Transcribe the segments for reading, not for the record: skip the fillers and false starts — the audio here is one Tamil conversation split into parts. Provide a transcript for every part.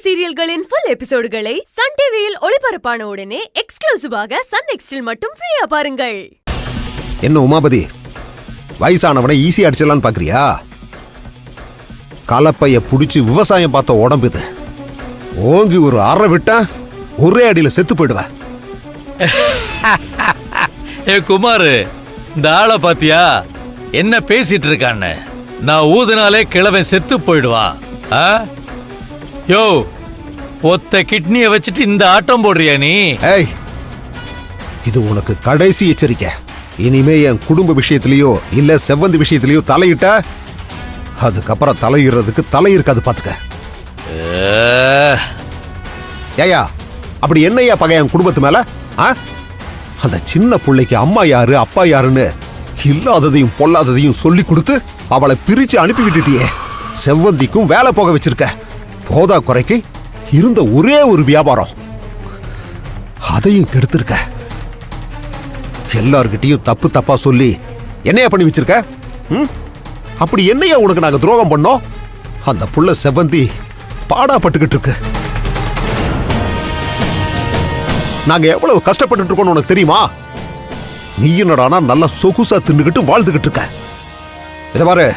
சீரியல்களின் ஃபுல் எபிசோடுகளை சன் டிவியில் ஒளிபரப்பான உடனே எக்ஸ்க்ளூசிவாக சன் நெக்ஸ்டில் மட்டும் ஃப்ரீயா பாருங்கள். என்ன உமாபதி, வயசானவனை ஈஸியா அடிச்சலான்னு பாக்குறியா? கலப்பைய புடிச்சு விவசாயம் பார்த்த உடம்பு இது. ஓங்கி ஒரு அறை விட்டா ஒரே அடியில செத்து போயிடுவேன். ஏ குமாரு, இந்த ஆளை பாத்தியா என்ன பேசிட்டு இருக்கான்னு? நான் ஊதுனாலே கிழவன் செத்து போயிடுவான். யோ, ஒத்த கிட்னிய வச்சுட்டு இந்த ஆட்டம் போடுறியா நீ? ஏய், இது உனக்கு கடைசி எச்சரிக்கை. இனிமே என் குடும்ப விஷயத்திலயோ இல்ல செவ்வந்தி விஷயத்திலயோ தலையிட்ட, அதுக்கப்புறம் தலையிடுறதுக்கு தலை இருக்காது பாத்துக்க. ஏயா, அப்படி என்னையா பகை என் குடும்பத்து மேல? அந்த சின்ன பிள்ளைக்கு அம்மா யாரு அப்பா யாருன்னு இல்லாததையும் பொல்லாததையும் சொல்லி கொடுத்து அவளை பிரிச்சு அனுப்பி விட்டுட்டியே. செவ்வந்திக்கும் வேலை போக வச்சிருக்க. போதா குறைக்கு இருந்த ஒரே ஒரு வியாபாரம், அதையும் கெடுத்திருக்க. எல்லார்கிட்டையும் தப்பு தப்பா சொல்லி என்னையா பண்ணி வச்சிருக்க? அப்படி என்னையா உனக்கு நாங்க துரோகம் பண்ணோம்? அந்த புள்ள செவ்வந்தி பாடாப்பட்டுக்கிட்டு இருக்கு. நாங்க எவ்வளவு கஷ்டப்பட்டு இருக்கோம்னு உனக்கு தெரியுமா? நீ என்னடானா நல்லா சொகுசா தின்னுகிட்டு வாழ்ந்துகிட்டு இருக்க. இத பாரு,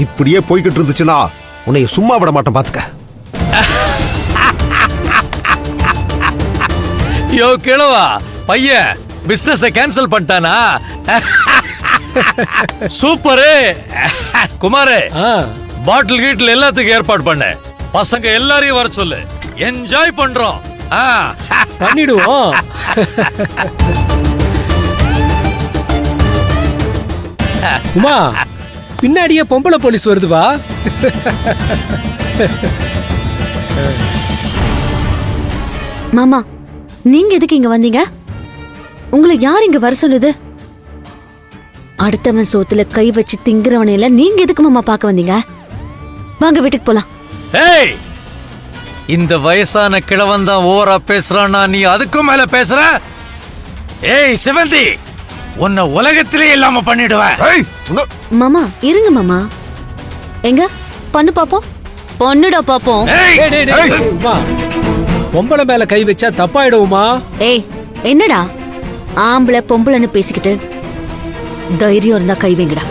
இப்படியே போய்கிட்டு இருந்துச்சுன்னா உன்னை சும்மா விட மாட்டேன் பாத்துக்க. யோ கிழவா, பையன் பிசினஸ் கேன்சல் பண்ணிட்டானா? சூப்பரு குமாரே, பாட்டில் கீட்டில் எல்லாத்துக்கும் ஏற்பாடு பண்ண. பசங்க எல்லாரையும் வர சொல்லு, என்ஜாய் பண்றோம். பண்ணிடுவோம். உமா, பின்னாடியே பொம்பளை போலீஸ் வருதுவா. மாமா, நீங்க எதுக்கு இங்க வந்தீங்க? உங்களை யார் இங்க வர சொல்லுது? அடுத்தவன் சோத்துல கை வச்சு திங்குறவனையில நீங்க எதுக்கு மாமா பார்க்க வந்தீங்க? வாங்க வீட்டுக்கு போலாம். ஏய், இந்த வயசான கிழவன் தான் ஓவரா பேசுறானா, நீ அதுக்கும் மேல பேசுற? ஏய் செவந்தி, உன்னை உலகத்திலே இல்லாம பண்ணிடுவேன். மாமா இருங்க மாமா. எங்க பண்ணு பாப்போம். பொண்ணுடா பாப்போம். பொம்பளை மேல கை வச்சா தப்பாயிடுவோமா? ஏய், என்னடா ஆம்பளை பொம்பளைன்னு பேசிக்கிட்டு? தைரியம் இருந்தா கை வைங்கடா.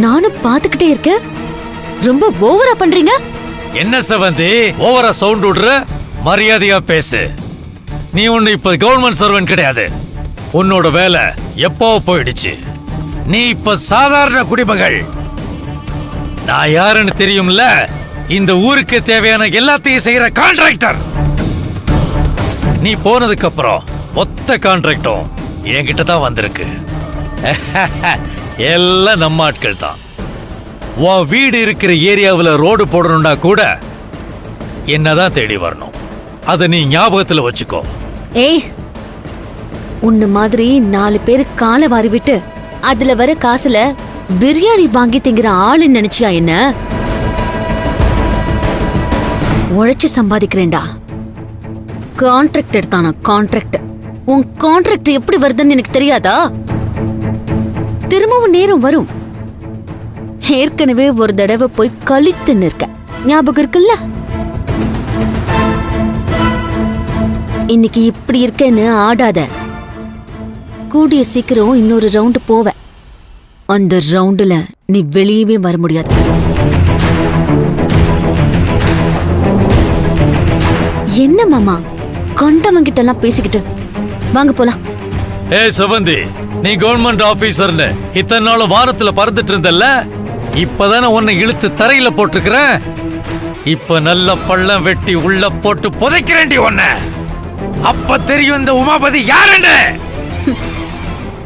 நானும் பாத்துக்கிட்டே இருக்கேன், ரொம்ப ஓவரா பண்றீங்க. என்ன செவந்தி, ஓவரா சவுண்ட் விடுற? மரியாதையா பேசு. நீ ஒண்ணு இப்ப கவர்மெண்ட் சர்வெண்ட் கிடையாது. உன்னோட வேலை எப்போ போயிடுச்சு. நீ இப்ப சாதாரண குடிமகள். நான் யாருன்னு தெரியும்ல? இந்த ஊருக்கு தேவையான எல்லாத்தையும் செய்யற கான்ட்ராக்டர். நீ போனதுக்கு அப்புறம் மொத்த கான்ட்ராக்டும் என்கிட்ட தான் வந்திருக்கு. எல்லாம் நம்ம ஆட்கள் தான். உன் வீடு இருக்கிற ஏரியாவில் ரோடு போடணும்னா கூட என்னதான் தேடி வரணும். அதை நீ ஞாபகத்துல வச்சுக்கோ. ஏய், உன்ன மாதிரி 4 பேரு காலை வாரி விட்டு அதுல வர காசுல பிரியாணி வாங்கி திங்கிற ஆளு நினைச்சியா என்ன? உழைச்சு சம்பாதிக்கிறேன்டா. கான்ட்ராக்ட் எடுத்தானா? கான்ட்ராக்ட். உன் கான்ட்ராக்ட் எப்படி வருதுன்னு எனக்கு தெரியாதா? திரும்பவும் நேரம் வரும். ஏற்கனவே ஒரு தடவை போய் கழித்து நிற்க ஞாபகம் இருக்குல்ல? இன்னைக்கு இப்படி இருக்கேன்னு ஆடாத. கூடிய சீக்கிரம் இன்னொரு ரவுண்டு போவ. அந்த ரவுண்டுல நீ வெளியவே வர முடியாது. என்ன மாமா கண்டவங்கிட்ட எல்லாம் பேசிக்கிட்டு? வாங்க போலாம். ஏய் செவந்தி, நீ கவர்மெண்ட் ஆபீசர்னு இத்தனை நாள் வானத்துல பறந்துட்டு இருந்தல்ல? இப்பதானே உன்னை இழுத்து தரையில போட்டுக்கிறேன். இப்ப நல்ல பள்ளம் வெட்டி உள்ள போட்டு புதைக்கிறேன்டி உன்னை. அப்ப தெரியும் இந்த உமாபதி யாருன்னு.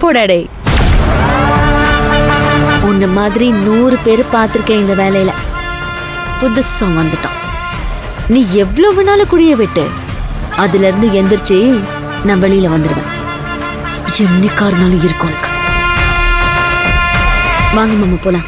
போடாடே, உன்ன மாதிரி 100 பேர் பார்த்திருக்கேன் இந்த வேலையில. புதுசா வந்துட்டான். நீ எவ்வளவு வேணாலும் குடிய விட்டு அதுல இருந்து எந்திரிச்சு நான் வெளியில வந்துடுவேன். என்னைக்கா இருந்தாலும் இருக்கும். வாங்க மாமா போலாம்.